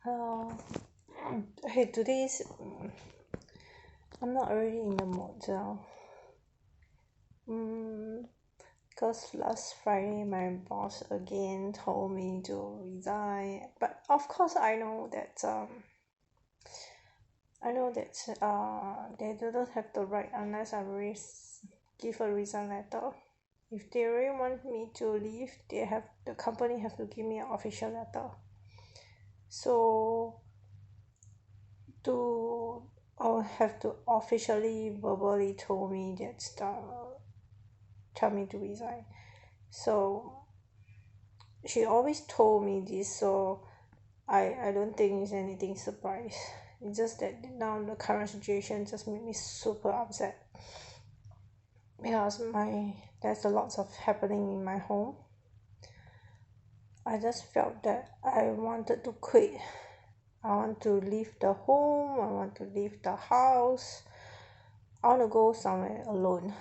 Uh, hey, today's I'm not really in the mood now. Because last Friday my boss again told me to resign, but of course I know that they don't have the right unless I give a resign letter. If they really want me to leave, the company have to give me an official letter. So to I'll have to officially verbally tell me tell me to resign. So she always told me this, so I don't think it's anything surprise. It's just that now the current situation just made me super upset because there's a lot of happening in my home. I just felt that I wanted to quit. I want to leave the home, I want to leave the house, I want to go somewhere alone.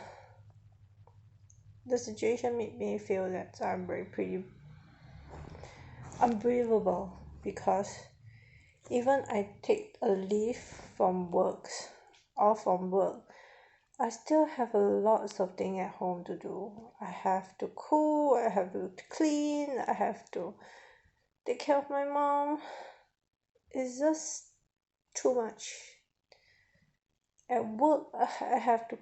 The situation made me feel that I'm pretty unbelievable because even I take a leave from work, I still have a lot of things at home to do. I have to cook, I have to clean, I have to take care of my mom. It's just too much. At work, I have to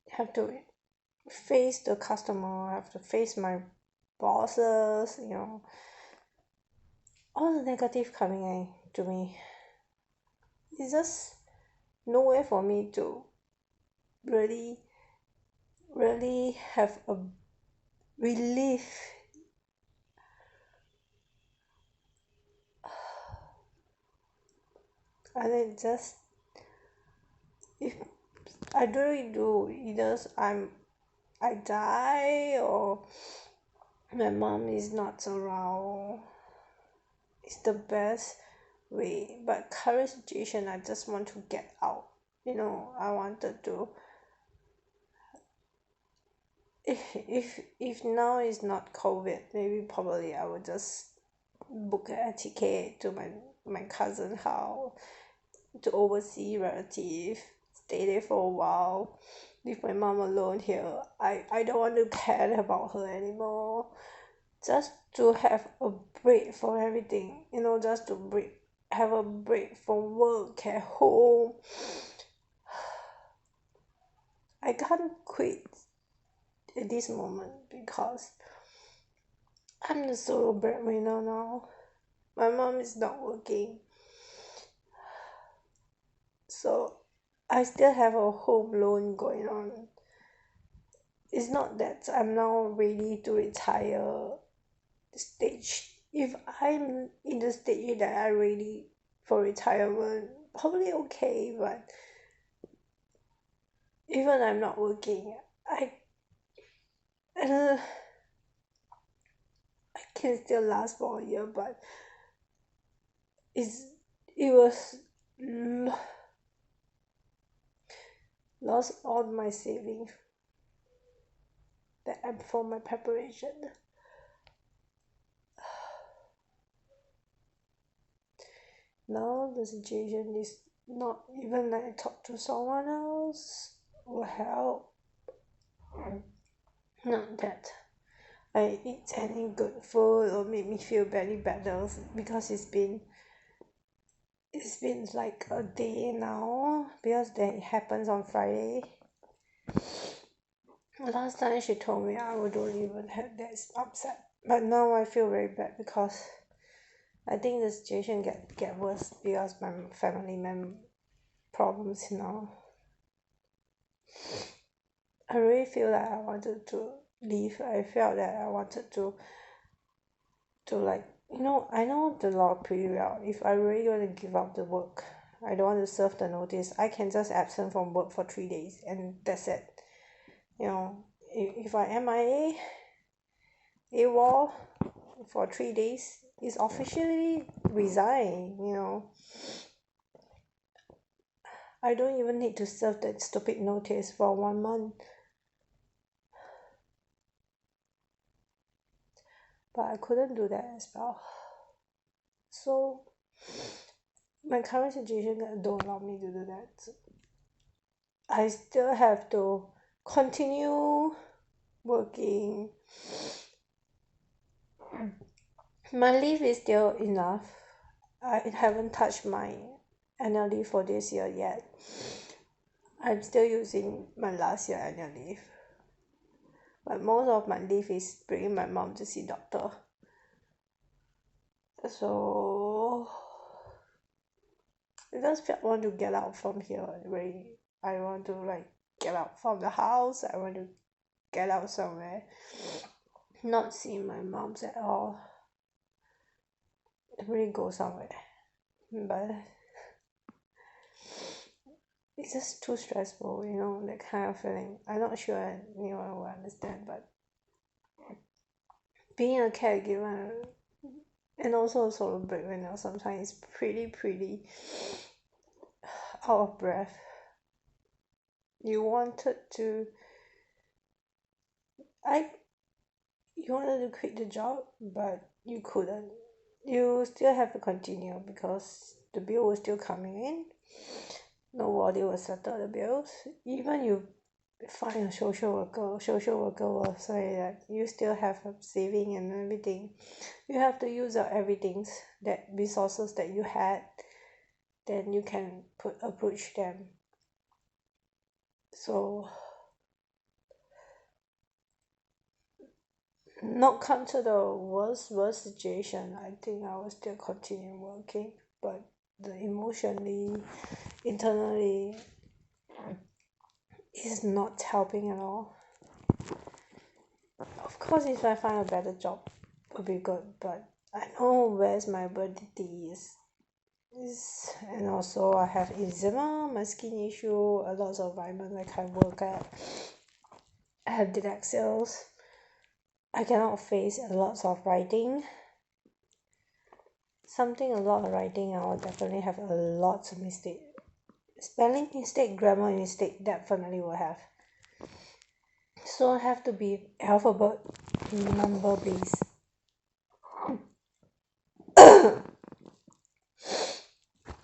have to face the customer, I have to face my bosses, all the negative coming to me. It's just no way for me to really have a relief. And it just, if I don't really do, either I die or my mom is not around. It's the best way, but current situation I just want to get out. I wanted to, if now is not COVID, maybe probably I would just book a ticket to my cousin's house to oversee relative, stay there for a while, leave my mom alone here. I don't want to care about her anymore, just to have a break from everything, just to have a break from work at home. I can't quit at this moment because I'm the solo breadwinner now. My mom is not working, so I still have a home loan going on. It's not that I'm now ready to retire stage. If I'm in the stage that I'm ready for retirement, probably okay, but even I'm not working, I can still last for a year, but it was lost all my savings that I'm for my preparation. Now the situation is not even like I talk to someone else will help. Not that I eat any good food or make me feel very better, because it's been like a day now, because that happens on Friday. Last time she told me I don't even have that upset, but now I feel very bad because I think the situation get worse because my family problems now. I really feel like I wanted to leave. I felt that I wanted to like, I know the law pretty well. If I really want to give up the work, I don't want to serve the notice, I can just absent from work for 3 days and that's it. If I MIA, AWOL for 3 days, it's officially resign. I don't even need to serve that stupid notice for 1 month. but I couldn't do that as well. So my current situation don't allow me to do that. I still have to continue working. My leave is still enough. I haven't touched my annual leave for this year yet. I'm still using my last year annual leave. But most of my leave is bringing my mom to see doctor. So I just want to get out from here. Really, I want to like get out from the house. I want to get out somewhere, not see my moms at all. Really go somewhere, but it's just too stressful, you know, that kind of feeling. I'm not sure anyone will understand, but being a caregiver and also a solo breadwinner sometimes is pretty out of breath. You wanted to quit the job, but you couldn't. You still have to continue because the bill was still coming in. Nobody will settle the bills. Even you find a social worker will say that you still have a saving and everything. You have to use up everything, that resources that you had, then you can approach them. So not come to the worst situation, I think I will still continue working, but the emotionally, internally, is not helping at all. Of course, if I find a better job, would be good, but I know where's my validity is. And also I have eczema, my skin issue, a lot of environment I can't work at. I have dyslexia. I cannot face a lot of writing. A lot of writing, I will definitely have a lot of mistake. Spelling mistake, grammar mistake, definitely will have. So I have to be alphabet number based.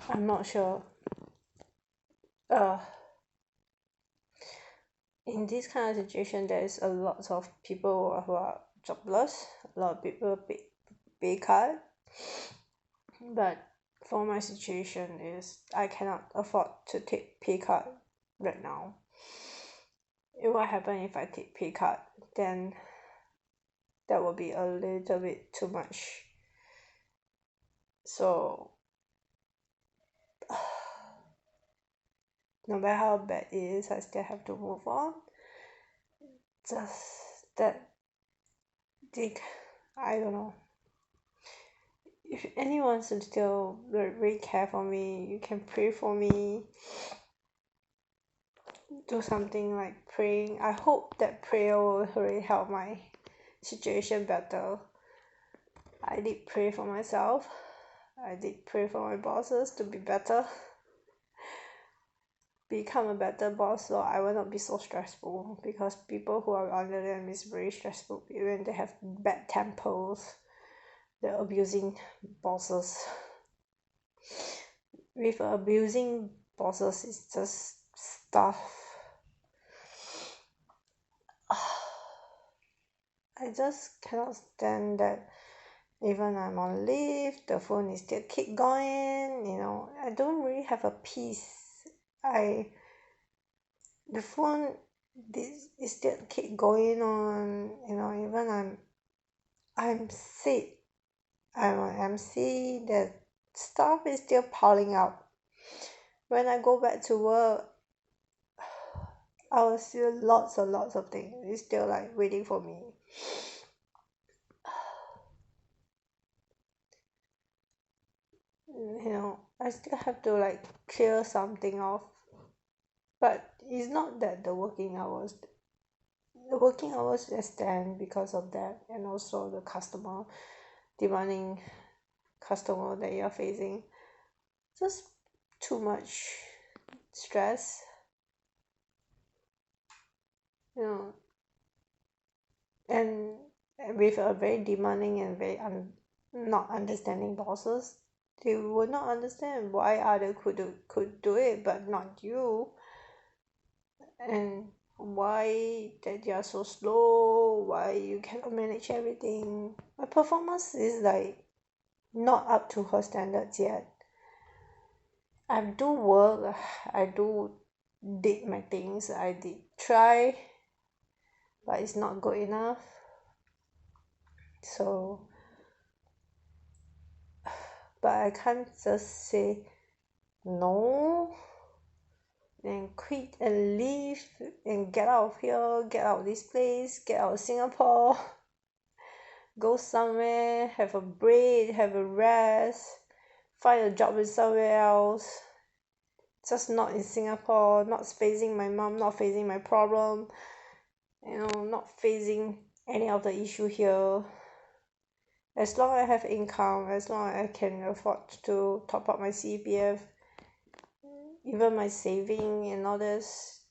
I'm not sure. In this kind of situation, there is a lot of people who are jobless. A lot of people pay cut. But for my situation is I cannot afford to take pay cut right now. What happen if I take pay cut? Then that will be a little bit too much. So no matter how bad it is, I still have to move on. Just that I don't know. If anyone should still really care for me, you can pray for me. Do something like praying. I hope that prayer will really help my situation better. I did pray for myself. I did pray for my bosses to be better. Become a better boss, so I will not be so stressful, because people who are under them is very stressful when they have bad tempers. They're abusing bosses. With abusing bosses, it's just stuff. I just cannot stand that even I'm on leave, the phone is still keep going, you know. I don't really have a peace. The phone is still keep going on, you know. Even I'm sick, I'm on MC, the stuff is still piling up. When I go back to work, I will see lots and lots of things. It's still like waiting for me. You know, I still have to like clear something off. But it's not that the working hours extend because of that, and also the demanding customer that you're facing. Just too much stress, you know. And with a very demanding and very not understanding bosses, they would not understand why other could do it but not you, and why that you are so slow, why you cannot manage everything. My performance is like not up to her standards yet. I do work, I did my things, I did try, but it's not good enough. So but I can't just say no and quit and leave and get out of here, get out of this place, get out of Singapore, go somewhere, have a break, have a rest, find a job in somewhere else, just not in Singapore, not facing my mom, not facing my problem, not facing any of the issue here. As long as I have income, as long as I can afford to top up my CPF, even my saving and all this,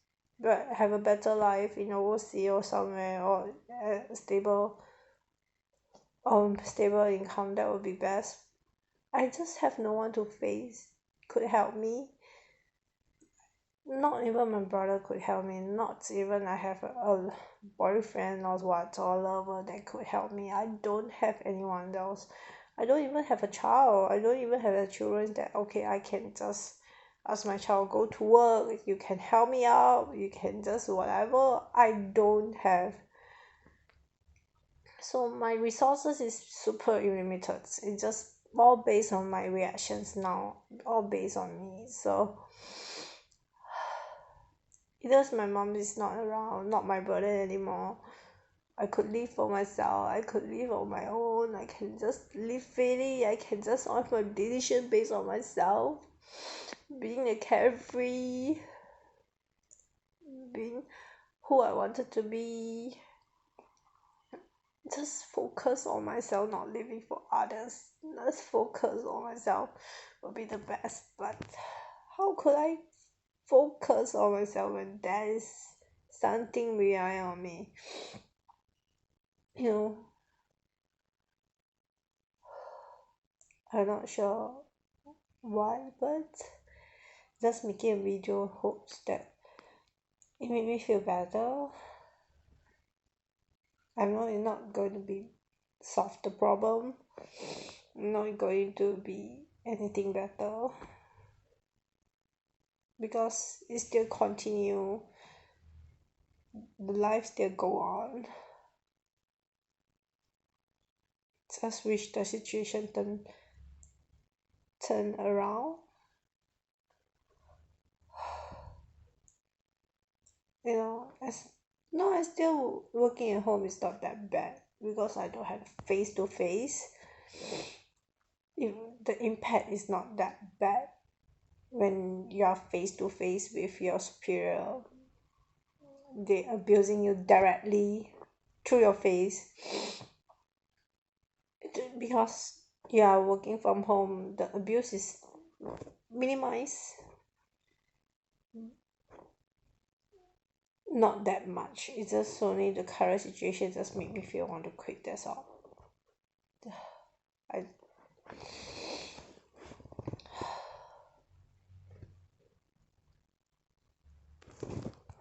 but have a better life in overseas or somewhere, or a stable income, that would be best. I just have no one to face could help me. Not even my brother could help me, not even I have a boyfriend or what, or a lover that could help me. I don't have anyone else. I don't even have a child. I don't even have a children that okay, I can just ask my child go to work, you can help me out, you can just whatever. I don't have. So my resources is super limited. It's just all based on my reactions now, all based on me. So either my mom is not around, not my brother anymore, I could live for myself, I could live on my own, I can just live freely, I can just make my decision based on myself, being a carefree, being who I wanted to be, just focus on myself, not living for others. Just focus on myself will be the best. But how could I focus on myself when there is something relying on me? I'm not sure why, but just making a video hopes that it made me feel better. I'm not going to be solve the problem. I'm not going to be anything better, because it still continue, the life still go on. Just wish the situation turn around. As no, I still working at home is not that bad because I don't have face to face. If the impact is not that bad when you are face to face with your superior, they abusing you directly through your face. Because you are working from home, the abuse is minimized, not that much. It's just only the current situation just make me feel want to quit, that's all. I